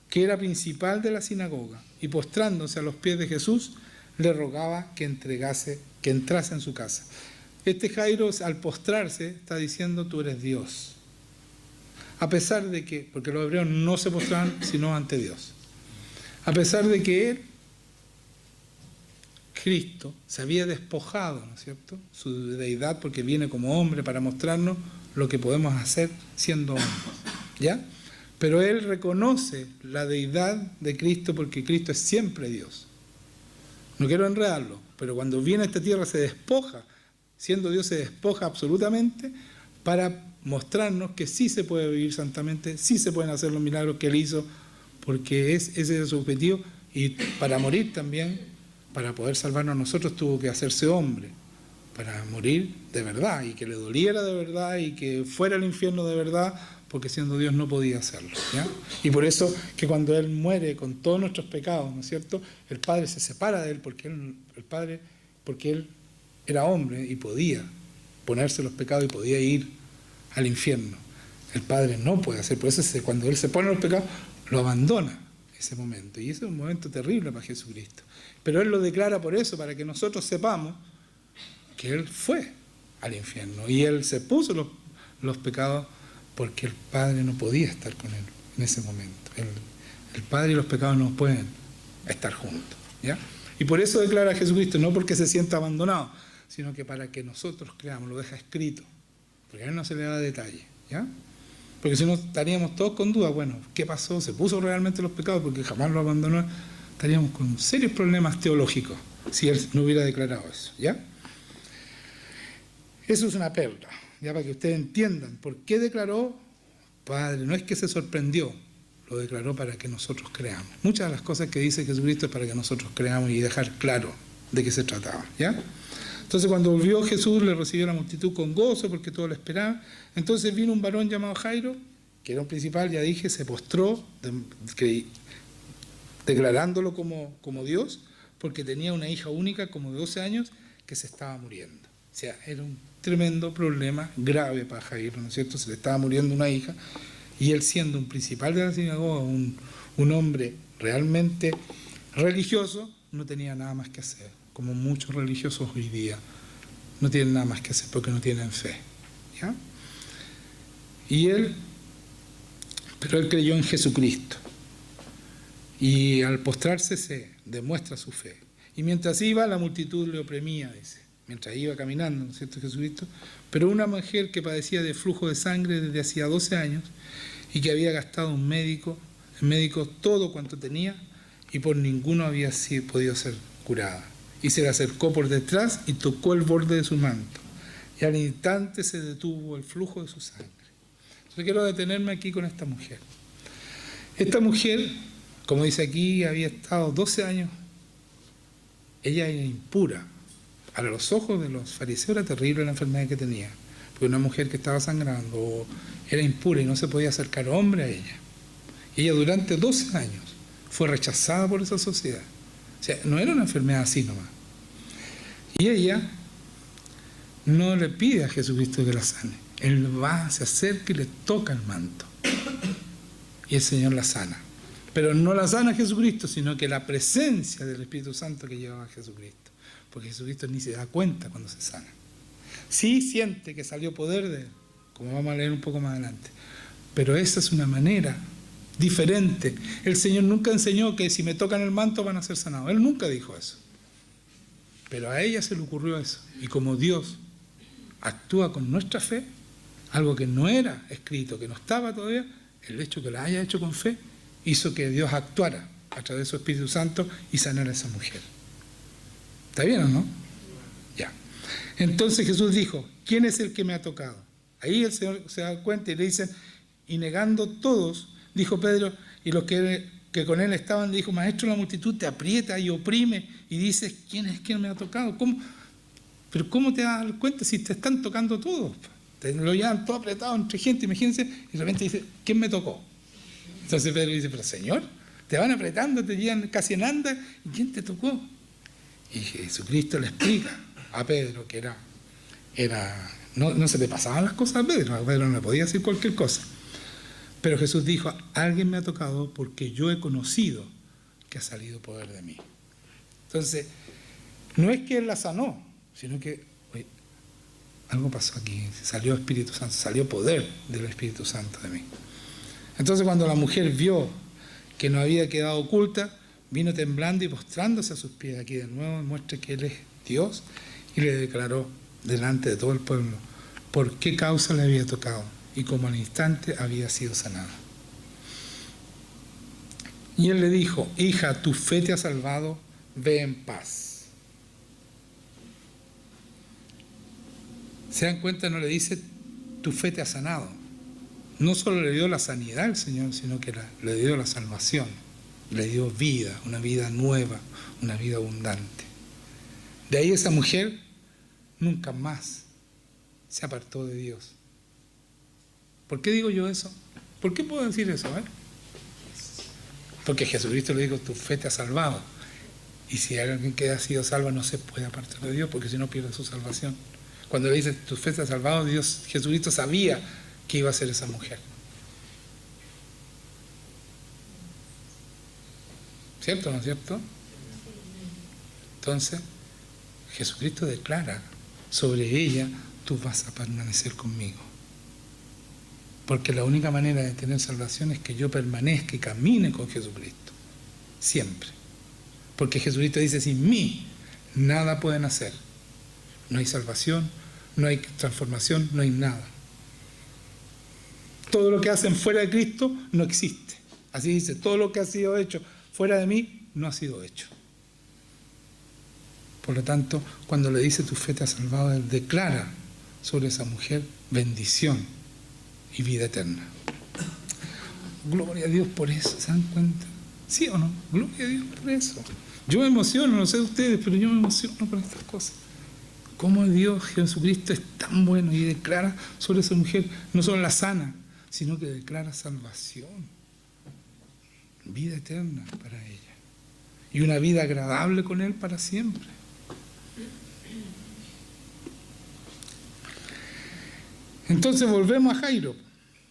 que era principal de la sinagoga, y postrándose a los pies de Jesús, le rogaba que entrase en su casa. Este Jairo, al postrarse, está diciendo: tú eres Dios. A pesar de que, porque los hebreos no se postraban sino ante Dios. A pesar de que él, Cristo, se había despojado, ¿no es cierto?, su deidad, porque viene como hombre para mostrarnos lo que podemos hacer siendo hombres, ¿ya? Pero él reconoce la deidad de Cristo porque Cristo es siempre Dios. No quiero enredarlo, pero cuando viene a esta tierra se despoja, siendo Dios se despoja absolutamente para mostrarnos que sí se puede vivir santamente, sí se pueden hacer los milagros que él hizo, porque ese es su objetivo, y para morir también, para poder salvarnos a nosotros, tuvo que hacerse hombre, para morir de verdad, y que le doliera de verdad, y que fuera al infierno de verdad, porque siendo Dios no podía hacerlo, ¿ya? Y por eso que cuando Él muere con todos nuestros pecados, ¿no es cierto?, el Padre se separa de Él, porque Él era hombre y podía ponerse los pecados y podía ir al infierno. El Padre no puede hacer, por eso cuando Él se pone los pecados, lo abandona ese momento, y ese es un momento terrible para Jesucristo. Pero Él lo declara por eso, para que nosotros sepamos que Él fue al infierno, y Él se puso los pecados porque el Padre no podía estar con Él en ese momento. El Padre y los pecados no pueden estar juntos, ¿ya? Y por eso declara a Jesucristo, no porque se sienta abandonado, sino que para que nosotros creamos, lo deja escrito, porque a Él no se le da detalle, ¿ya? Porque si no estaríamos todos con dudas, bueno, ¿qué pasó? ¿Se puso realmente los pecados? Porque jamás lo abandonó. Estaríamos con serios problemas teológicos si Él no hubiera declarado eso, ¿ya? Eso es una perla, ya para que ustedes entiendan por qué declaró Padre. No es que se sorprendió, lo declaró para que nosotros creamos. Muchas de las cosas que dice Jesucristo es para que nosotros creamos y dejar claro de qué se trataba, ¿ya? Entonces cuando volvió Jesús, le recibió la multitud con gozo porque todos lo esperaban. Entonces vino un varón llamado Jairo, que era un principal, ya dije, se postró declarándolo como Dios, porque tenía una hija única como de 12 años que se estaba muriendo. O sea, era un tremendo problema, grave para Jairo, ¿no es cierto? Se le estaba muriendo una hija, y él, siendo un principal de la sinagoga, un hombre realmente religioso, no tenía nada más que hacer, como muchos religiosos hoy día no tienen nada más que hacer porque no tienen fe, ¿ya? Pero él creyó en Jesucristo, y al postrarse se demuestra su fe. Y mientras iba, la multitud le oprimía, dice, mientras iba caminando, ¿no es cierto?, Jesucristo. Pero una mujer que padecía de flujo de sangre desde hacía 12 años y que había gastado en médico todo cuanto tenía, y por ninguno había podido ser curada. Y se le acercó por detrás y tocó el borde de su manto, y al instante se detuvo el flujo de su sangre. Entonces quiero detenerme aquí con esta mujer. Esta mujer, como dice aquí, había estado 12 años. Ella era impura. A los ojos de los fariseos era terrible la enfermedad que tenía, porque una mujer que estaba sangrando era impura y no se podía acercar hombre a ella. Y ella durante 12 años fue rechazada por esa sociedad. O sea, no era una enfermedad así nomás. Y ella no le pide a Jesucristo que la sane. Él va, se acerca y le toca el manto. Y el Señor la sana. Pero no la sana Jesucristo, sino que la presencia del Espíritu Santo que llevaba a Jesucristo. Porque Jesucristo ni se da cuenta cuando se sana. Sí siente que salió poder de Él, como vamos a leer un poco más adelante. Pero esa es una manera diferente. El Señor nunca enseñó que si me tocan el manto van a ser sanados. Él nunca dijo eso. Pero a ella se le ocurrió eso. Y como Dios actúa con nuestra fe, algo que no era escrito, que no estaba todavía, el hecho que la haya hecho con fe hizo que Dios actuara a través de su Espíritu Santo y sanara a esa mujer. ¿Está bien o no? Ya. Entonces Jesús dijo, ¿quién es el que me ha tocado? Ahí el Señor se da cuenta y le dicen, y negando todos, dijo Pedro, y los que que con él estaban le dijo: Maestro, la multitud te aprieta y oprime y dices: ¿quién es quien me ha tocado? Pero ¿cómo te vas a dar cuenta si te están tocando todos? Te lo llevan todo apretado entre gente, imagínense, y de repente dice: ¿quién me tocó? Entonces Pedro dice: pero Señor, te van apretando, te llevan casi en anda, ¿y quién te tocó? Y Jesucristo le explica a Pedro que no se le pasaban las cosas a Pedro no le podía decir cualquier cosa. Pero Jesús dijo: alguien me ha tocado porque yo he conocido que ha salido poder de mí. Entonces, no es que él la sanó, sino que algo pasó aquí, salió Espíritu Santo, salió poder del Espíritu Santo de mí. Entonces, cuando la mujer vio que no había quedado oculta, vino temblando y postrándose a sus pies. Aquí de nuevo muestra que Él es Dios, y le declaró delante de todo el pueblo por qué causa le había tocado y cómo al instante había sido sanada. Y Él le dijo: hija, tu fe te ha salvado, ve en paz. ¿Se dan cuenta? No le dice: tu fe te ha sanado. No solo le dio la sanidad al Señor, sino que le dio la salvación. Le dio vida, una vida nueva, una vida abundante. De ahí esa mujer nunca más se apartó de Dios. ¿Por qué digo yo eso? ¿Por qué puedo decir eso? Porque Jesucristo le dijo: tu fe te ha salvado. Y si hay alguien que ha sido salvo, no se puede apartar de Dios, porque si no pierde su salvación. Cuando le dice: tu fe te ha salvado, Jesucristo sabía que iba a ser esa mujer. ¿Cierto o no es cierto? Entonces, Jesucristo declara sobre ella: tú vas a permanecer conmigo. Porque la única manera de tener salvación es que yo permanezca y camine con Jesucristo. Siempre. Porque Jesucristo dice: sin mí nada pueden hacer. No hay salvación, no hay transformación, no hay nada. Todo lo que hacen fuera de Cristo no existe. Así dice: todo lo que ha sido hecho fuera de mí no ha sido hecho. Por lo tanto, cuando le dice: tu fe te ha salvado, Él declara sobre esa mujer bendición y vida eterna. Gloria a Dios por eso, ¿se dan cuenta? ¿Sí o no? Gloria a Dios por eso. Yo me emociono, no sé ustedes, pero yo me emociono por estas cosas. Cómo Dios, Jesucristo, es tan bueno y declara sobre esa mujer, no solo la sana, sino que declara salvación, vida eterna para ella y una vida agradable con Él para siempre. Entonces volvemos a Jairo,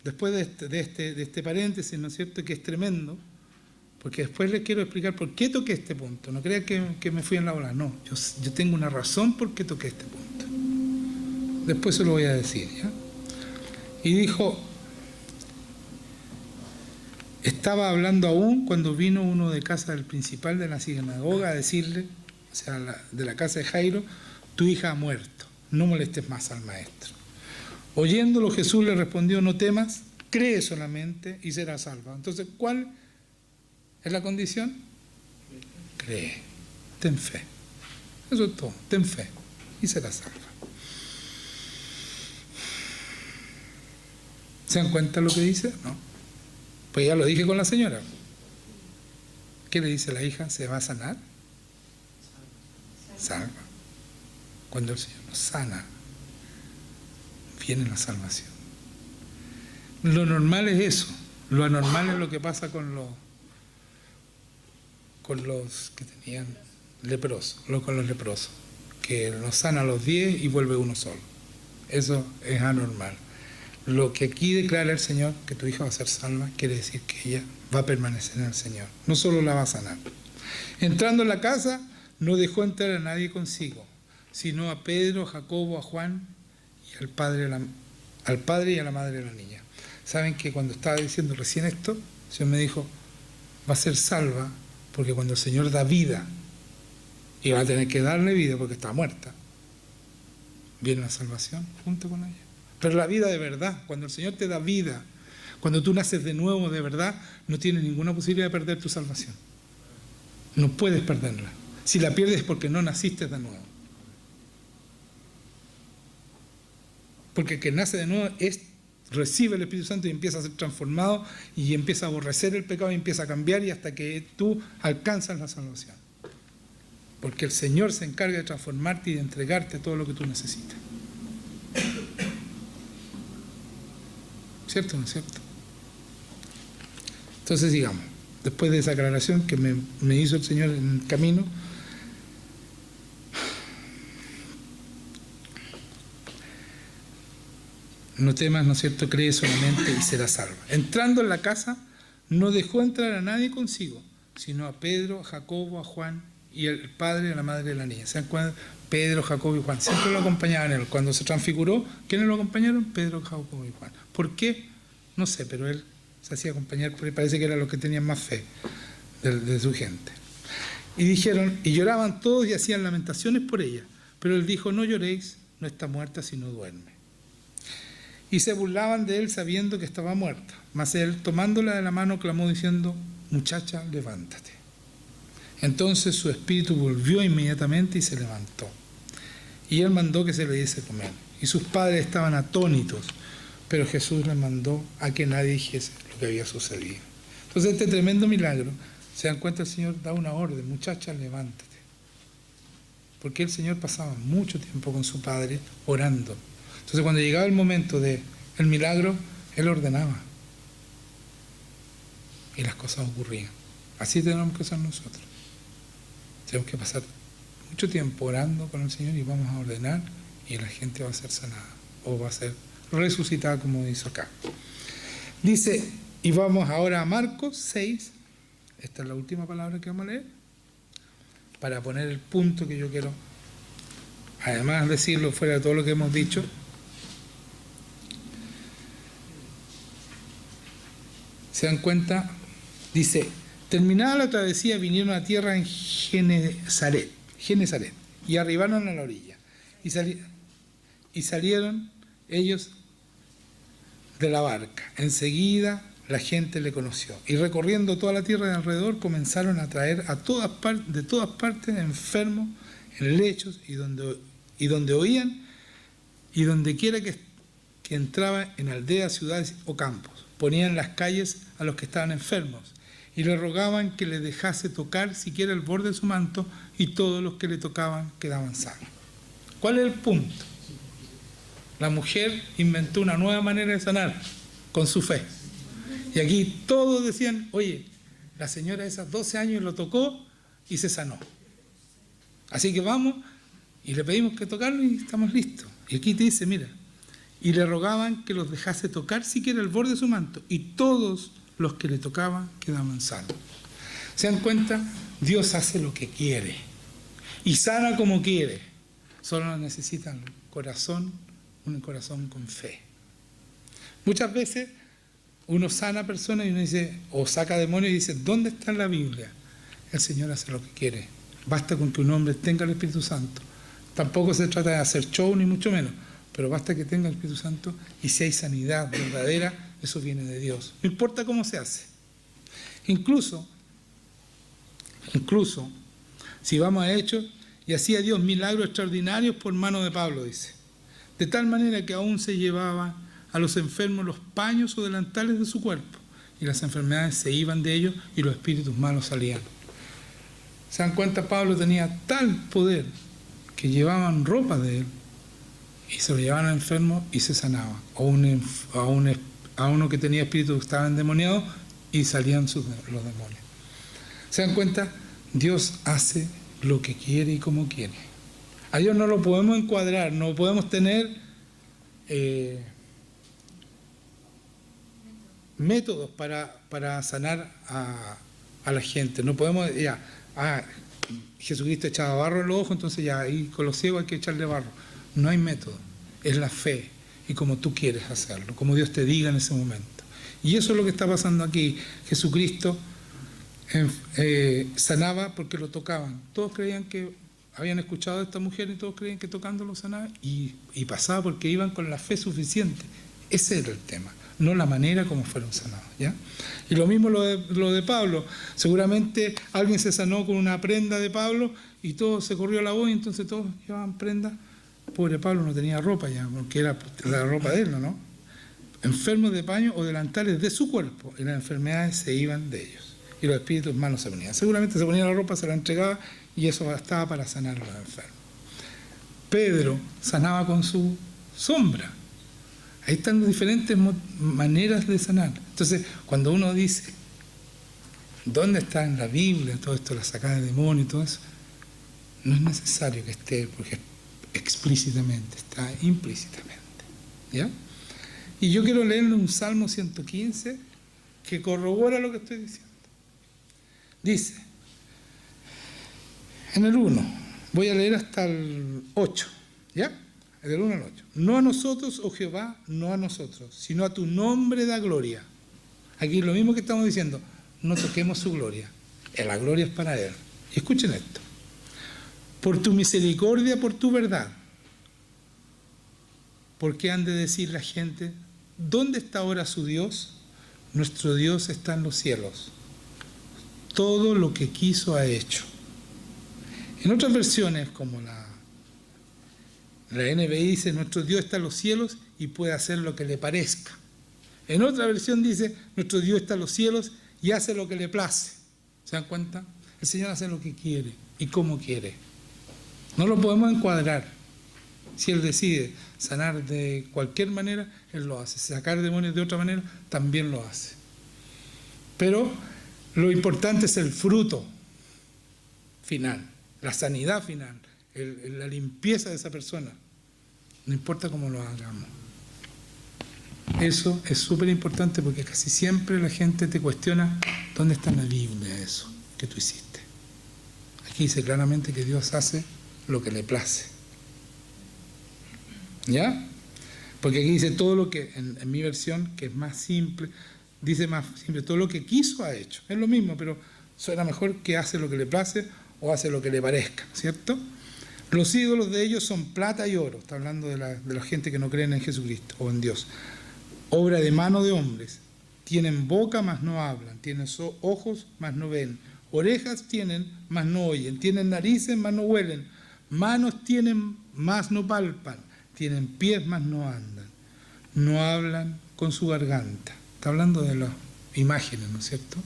después de este paréntesis, ¿no es cierto?, que es tremendo, porque después les quiero explicar por qué toqué este punto. No crean que me fui en la ola, no, yo tengo una razón por qué toqué este punto. Después se lo voy a decir, ¿ya? Y dijo: estaba hablando aún cuando vino uno de casa del principal de la sinagoga a decirle, o sea, de la casa de Jairo: tu hija ha muerto, no molestes más al maestro. Oyéndolo, Jesús le respondió: no temas, cree solamente y serás salva. Entonces, ¿cuál es la condición? Cree, ten fe. Eso es todo, ten fe y serás salva. ¿Se dan cuenta lo que dice? No. Pues ya lo dije con la señora. ¿Qué le dice la hija? ¿Se va a sanar? Salva. Cuando el Señor nos sana, viene la salvación. Lo normal es eso. Lo anormal es lo que pasa con los que tenían leprosos, con los leprosos, que nos sana a los 10 y vuelve uno solo. Eso es anormal. Lo que aquí declara el Señor, que tu hija va a ser salva, quiere decir que ella va a permanecer en el Señor. No solo la va a sanar. Entrando en la casa, no dejó entrar a nadie consigo, sino a Pedro, a Jacobo, a Juan y al padre y a la madre de la niña. ¿Saben que cuando estaba diciendo recién esto, el Señor me dijo: va a ser salva, porque cuando el Señor da vida, y va a tener que darle vida porque está muerta, viene la salvación junto con ella. Pero la vida de verdad, cuando el Señor te da vida, cuando tú naces de nuevo de verdad, no tienes ninguna posibilidad de perder tu salvación. No puedes perderla. Si la pierdes es porque no naciste de nuevo. Porque el que nace de nuevo es recibe el Espíritu Santo y empieza a ser transformado y empieza a aborrecer el pecado y empieza a cambiar, y hasta que tú alcanzas la salvación. Porque el Señor se encarga de transformarte y de entregarte todo lo que tú necesitas. ¿Cierto o no es cierto? Entonces, digamos, después de esa aclaración que me hizo el Señor en el camino, no temas, ¿no es cierto?, cree solamente y serás salvo. Entrando en la casa, no dejó entrar a nadie consigo, sino a Pedro, a Jacobo, a Juan y el padre y la madre de la niña. ¿Se dan cuenta? Pedro, Jacobo y Juan siempre lo acompañaban él. Cuando se transfiguró, ¿quiénes lo acompañaron? Pedro, Jacobo y Juan. ¿Por qué? No sé, pero él se hacía acompañar porque parece que eran los que tenían más fe de su gente. Y dijeron, y lloraban todos y hacían lamentaciones por ella. Pero él dijo, no lloréis, no está muerta, sino duerme. Y se burlaban de él sabiendo que estaba muerta. Mas él, tomándola de la mano, clamó diciendo, muchacha, levántate. Entonces su espíritu volvió inmediatamente y se levantó. Y él mandó que se le diese comer. Y sus padres estaban atónitos, pero Jesús les mandó a que nadie dijese lo que había sucedido. Entonces este tremendo milagro, se dan cuenta, el Señor da una orden, muchacha, levántate. Porque el Señor pasaba mucho tiempo con su Padre orando. Entonces cuando llegaba el momento del milagro, Él ordenaba. Y las cosas ocurrían. Así tenemos que ser nosotros. Tenemos que pasar mucho tiempo orando con el Señor y vamos a ordenar y la gente va a ser sanada o va a ser resucitada, como dice acá. Dice, y vamos ahora a Marcos 6. Esta es la última palabra que vamos a leer para poner el punto que yo quiero, además decirlo fuera de todo lo que hemos dicho. ¿Se dan cuenta? Dice, terminada la travesía, vinieron a tierra en Genesaret, y arribaron a la orilla. Y salieron ellos de la barca. Enseguida la gente le conoció. Y recorriendo toda la tierra de alrededor, comenzaron a traer de todas partes enfermos en lechos y donde oían, y donde quiera que entraba, en aldeas, ciudades o campos. Ponían en las calles a los que estaban enfermos y le rogaban que le dejase tocar siquiera el borde de su manto, y todos los que le tocaban quedaban sanos. ¿Cuál es el punto? La mujer inventó una nueva manera de sanar con su fe. Y aquí todos decían, oye, la señora de esas 12 años lo tocó y se sanó. Así que vamos y le pedimos que tocarlo y estamos listos. Y aquí te dice, mira, y le rogaban que los dejase tocar siquiera el borde de su manto, y todos los que le tocaban quedaban sanos. ¿Se dan cuenta? Dios hace lo que quiere y sana como quiere. Solo necesitan un corazón con fe. Muchas veces uno sana a personas y uno dice, o saca demonios y dice, ¿dónde está en la Biblia? El Señor hace lo que quiere. Basta con que un hombre tenga el Espíritu Santo. Tampoco se trata de hacer show ni mucho menos, pero basta que tenga el Espíritu Santo, y si hay sanidad verdadera, eso viene de Dios. No importa cómo se hace. Incluso, si vamos a Hechos, y hacía Dios milagros extraordinarios por mano de Pablo, dice. De tal manera que aún se llevaba a los enfermos los paños o delantales de su cuerpo, y las enfermedades se iban de ellos y los espíritus malos salían. ¿Se dan cuenta? Pablo tenía tal poder que llevaban ropa de él y se lo llevaban al enfermo y se sanaba. A uno que tenía espíritu que estaba endemoniado y salían los demonios. ¿Se dan cuenta? Dios hace lo que quiere y como quiere. A Dios no lo podemos encuadrar, no podemos tener métodos para sanar a la gente. No podemos, Jesucristo echaba barro en los ojos, entonces ya ahí con los ciegos hay que echarle barro. No hay método, es la fe y como tú quieres hacerlo, como Dios te diga en ese momento. Y eso es lo que está pasando aquí. Jesucristo sanaba porque lo tocaban. Todos creían que habían escuchado a esta mujer y todos creían que tocándolo sanaba, y pasaba porque iban con la fe suficiente. Ese era el tema, no la manera como fueron sanados, ¿ya? Y lo mismo lo de Pablo. Seguramente alguien se sanó con una prenda de Pablo y todo se corrió la voz, y entonces todos llevaban prenda. Pobre Pablo no tenía ropa ya, porque era la ropa de él, ¿no? enfermos de paño o delantales de su cuerpo, y las enfermedades se iban de ellos. Y los espíritus malos se ponían. Seguramente se ponía la ropa, se la entregaba, y eso bastaba para sanar a los enfermos. Pedro sanaba con su sombra. Ahí están las diferentes maneras de sanar. Entonces, cuando uno dice, ¿dónde está en la Biblia todo esto, la sacada de demonios y todo eso? No es necesario que esté, porque explícitamente, está implícitamente. ¿Ya? Y yo quiero leerle un Salmo 115 que corrobora lo que estoy diciendo. Dice, en el 1, voy a leer hasta el 8, ¿ya? Del 1 al 8. No a nosotros, oh Jehová, no a nosotros, sino a tu nombre da gloria. Aquí lo mismo que estamos diciendo, no toquemos su gloria. La gloria es para Él. Y escuchen esto. Por tu misericordia, por tu verdad. ¿Por qué han de decir la gente, ¿dónde está ahora su Dios? Nuestro Dios está en los cielos. Todo lo que quiso ha hecho. En otras versiones, como la NBI dice, nuestro Dios está en los cielos y puede hacer lo que le parezca. En otra versión dice, nuestro Dios está en los cielos y hace lo que le place. ¿Se dan cuenta? El Señor hace lo que quiere y como quiere. No lo podemos encuadrar. Si Él decide sanar de cualquier manera, Él lo hace. Sacar demonios de otra manera, también lo hace. Pero lo importante es el fruto final, la sanidad final, la limpieza de esa persona. No importa cómo lo hagamos. Eso es súper importante porque casi siempre la gente te cuestiona dónde está en la Biblia eso que tú hiciste. Aquí dice claramente que Dios hace lo que le place. ¿Ya? Porque aquí dice todo lo que, en mi versión, que es más simple, dice más simple, todo lo que quiso ha hecho. Es lo mismo, pero suena mejor que hace lo que le place o hace lo que le parezca, ¿cierto? Los ídolos de ellos son plata y oro. Está hablando de la gente que no creen en Jesucristo o en Dios. Obra de mano de hombres. Tienen boca, mas no hablan. Tienen ojos, mas no ven. Orejas tienen, mas no oyen. Tienen narices, mas no huelen. Manos tienen, mas no palpan. Tienen pies, mas no andan. No hablan con su garganta. Está hablando de las imágenes, ¿no es cierto?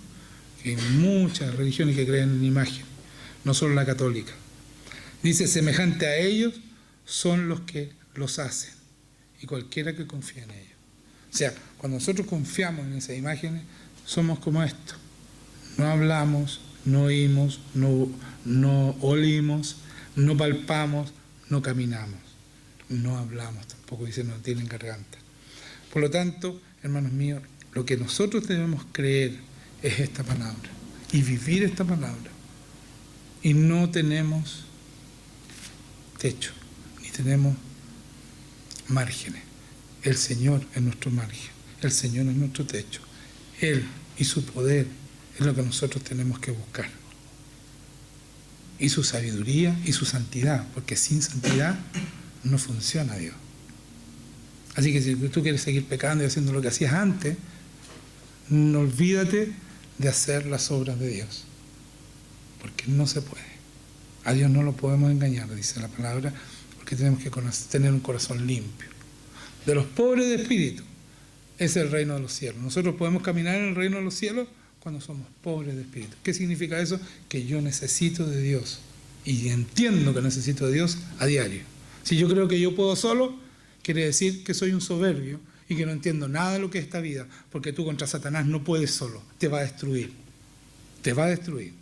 Que hay muchas religiones que creen en imágenes, no solo la católica. Dice, semejante a ellos son los que los hacen, y cualquiera que confía en ellos. O sea, cuando nosotros confiamos en esas imágenes, somos como esto. No hablamos, no oímos, no olimos, no palpamos, no caminamos. No hablamos tampoco, dice, no tienen garganta. Por lo tanto, hermanos míos, lo que nosotros debemos creer es esta palabra y vivir esta palabra. Y no tenemos techo, ni tenemos márgenes. El Señor es nuestro margen, el Señor es nuestro techo. Él y su poder es lo que nosotros tenemos que buscar. Y su sabiduría y su santidad, porque sin santidad no funciona Dios. Así que si tú quieres seguir pecando y haciendo lo que hacías antes, no olvídate de hacer las obras de Dios, porque no se puede. A Dios no lo podemos engañar, dice la palabra, porque tenemos que tener un corazón limpio. De los pobres de espíritu es el reino de los cielos. Nosotros podemos caminar en el reino de los cielos cuando somos pobres de espíritu. ¿Qué significa eso? Que yo necesito de Dios y entiendo que necesito de Dios a diario. Si yo creo que yo puedo solo, quiere decir que soy un soberbio y que no entiendo nada de lo que es esta vida, porque tú contra Satanás no puedes solo, te va a destruir. Te va a destruir.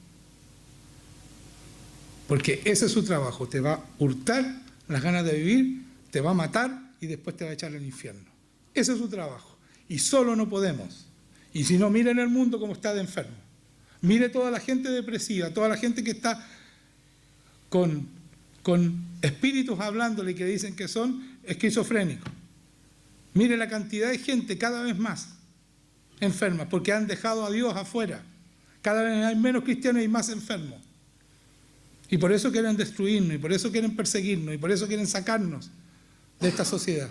Porque ese es su trabajo, te va a hurtar las ganas de vivir, te va a matar y después te va a echar al infierno. Ese es su trabajo. Y solo no podemos. Y si no, miren el mundo como está de enfermo. Mire toda la gente depresiva, toda la gente que está con espíritus hablándole y que dicen que son esquizofrénicos. Mire la cantidad de gente cada vez más enferma, porque han dejado a Dios afuera. Cada vez hay menos cristianos y más enfermos. Y por eso quieren destruirnos, y por eso quieren perseguirnos, y por eso quieren sacarnos de esta sociedad.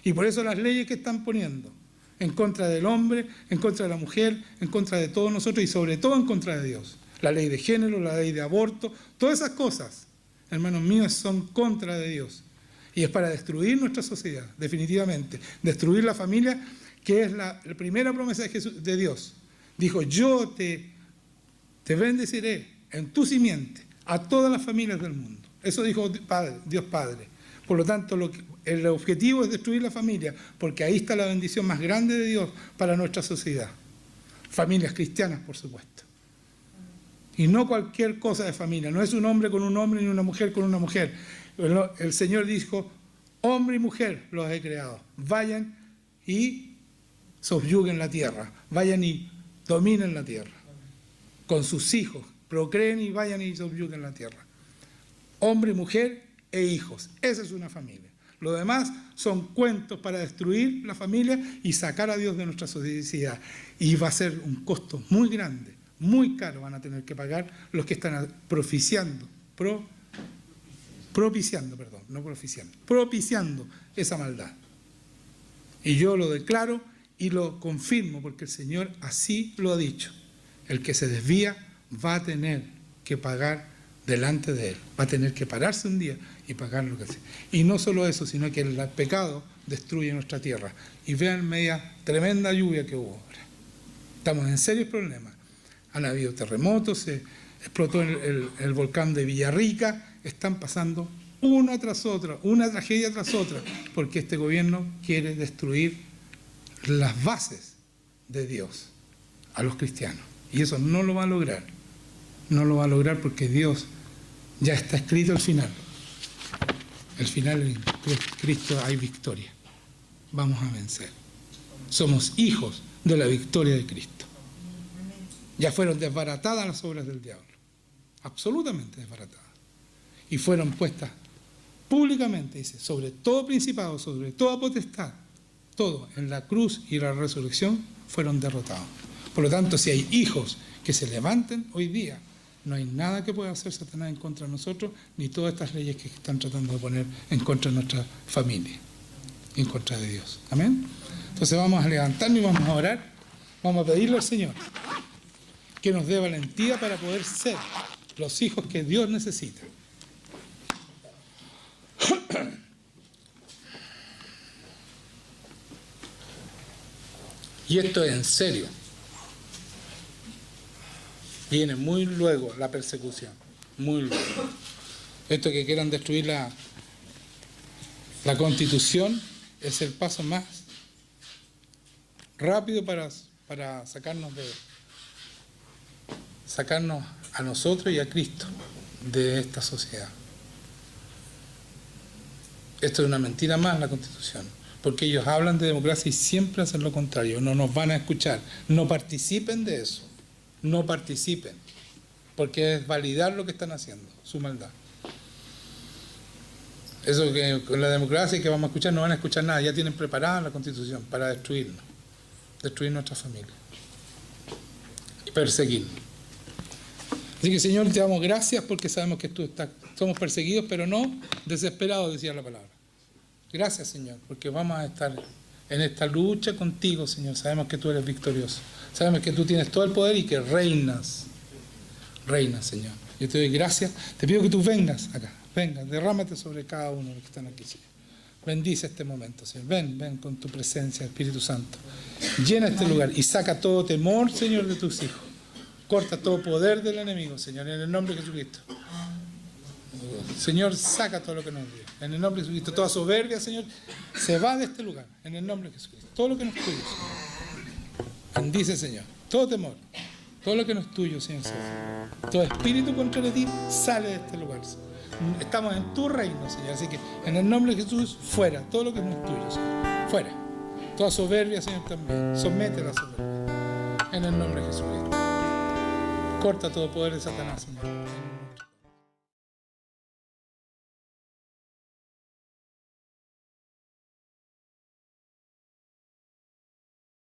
Y por eso las leyes que están poniendo en contra del hombre, en contra de la mujer, en contra de todos nosotros y sobre todo en contra de Dios. La ley de género, la ley de aborto, todas esas cosas, hermanos míos, son contra de Dios. Y es para destruir nuestra sociedad, definitivamente. Destruir la familia, que es la primera promesa de Dios. Dijo, yo te bendeciré en tu simiente a todas las familias del mundo. Eso dijo Dios Padre. Por lo tanto, el objetivo es destruir la familia, porque ahí está la bendición más grande de Dios para nuestra sociedad. Familias cristianas, por supuesto. Y no cualquier cosa de familia. No es un hombre con un hombre ni una mujer con una mujer. El Señor dijo, hombre y mujer los he creado. Vayan y subyuguen la tierra. Vayan y dominen la tierra. Con sus hijos. Procreen y vayan y subyuguen la tierra. Hombre, mujer e hijos. Esa es una familia. Lo demás son cuentos para destruir la familia y sacar a Dios de nuestra sociedad. Y va a ser un costo muy grande, muy caro van a tener que pagar los que están propiciando esa maldad. Y yo lo declaro y lo confirmo porque el Señor así lo ha dicho. El que se desvía va a tener que pagar delante de Él. Va a tener que pararse un día y pagar lo que hace. Y no solo eso, sino que el pecado destruye nuestra tierra. Y vean media tremenda lluvia que hubo ahora. Estamos en serios problemas. Han habido terremotos, se explotó el volcán de Villarrica. Están pasando una tras otra, una tragedia tras otra, porque este gobierno quiere destruir las bases de Dios a los cristianos. Y eso no lo va a lograr. No lo va a lograr porque Dios ya está escrito el final. El final en Cristo hay victoria. Vamos a vencer. Somos hijos de la victoria de Cristo. Ya fueron desbaratadas las obras del diablo. Absolutamente desbaratadas. Y fueron puestas públicamente, dice, sobre todo principado, sobre toda potestad, todo en la cruz y la resurrección fueron derrotados. Por lo tanto, si hay hijos que se levanten hoy día, no hay nada que pueda hacer Satanás en contra de nosotros, ni todas estas leyes que están tratando de poner en contra de nuestra familia, en contra de Dios. Amén. Entonces vamos a levantarnos y vamos a orar. Vamos a pedirle al Señor que nos dé valentía para poder ser los hijos que Dios necesita. Y esto es en serio. Viene muy luego la persecución, muy luego. Esto que quieran destruir la Constitución es el paso más rápido para sacarnos a nosotros y a Cristo de esta sociedad. Esto es una mentira más, la Constitución, porque ellos hablan de democracia y siempre hacen lo contrario. No nos van a escuchar, no participen de eso. No participen, porque es validar lo que están haciendo, su maldad. Eso que con la democracia que vamos a escuchar, no van a escuchar nada, ya tienen preparada la Constitución para destruirnos, destruir nuestra familia y perseguirnos. Así que, Señor, te damos gracias porque sabemos que somos perseguidos, pero no desesperados, decía la palabra. Gracias, Señor, porque vamos a estar en esta lucha contigo, Señor. Sabemos que tú eres victorioso. Sabemos que tú tienes todo el poder y que reinas. Reinas, Señor. Yo te doy gracias. Te pido que tú vengas acá. Venga, derrámate sobre cada uno de los que están aquí, Señor. Bendice este momento, Señor. Ven con tu presencia, Espíritu Santo. Llena este lugar y saca todo temor, Señor, de tus hijos. Corta todo poder del enemigo, Señor, en el nombre de Jesucristo. Señor, saca todo lo que nos dio. En el nombre de Jesucristo. Toda soberbia, Señor, se va de este lugar. En el nombre de Jesucristo. Todo lo que no es tuyo, Señor. Bendice, Señor, todo temor, todo lo que no es tuyo, Señor. Todo espíritu contra de ti sale de este lugar. Estamos en tu reino, Señor. Así que en el nombre de Jesús, fuera. Todo lo que no es tuyo, Señor. Fuera. Toda soberbia, Señor, también. Somete la soberbia. En el nombre de Jesucristo. Corta todo poder de Satanás, Señor.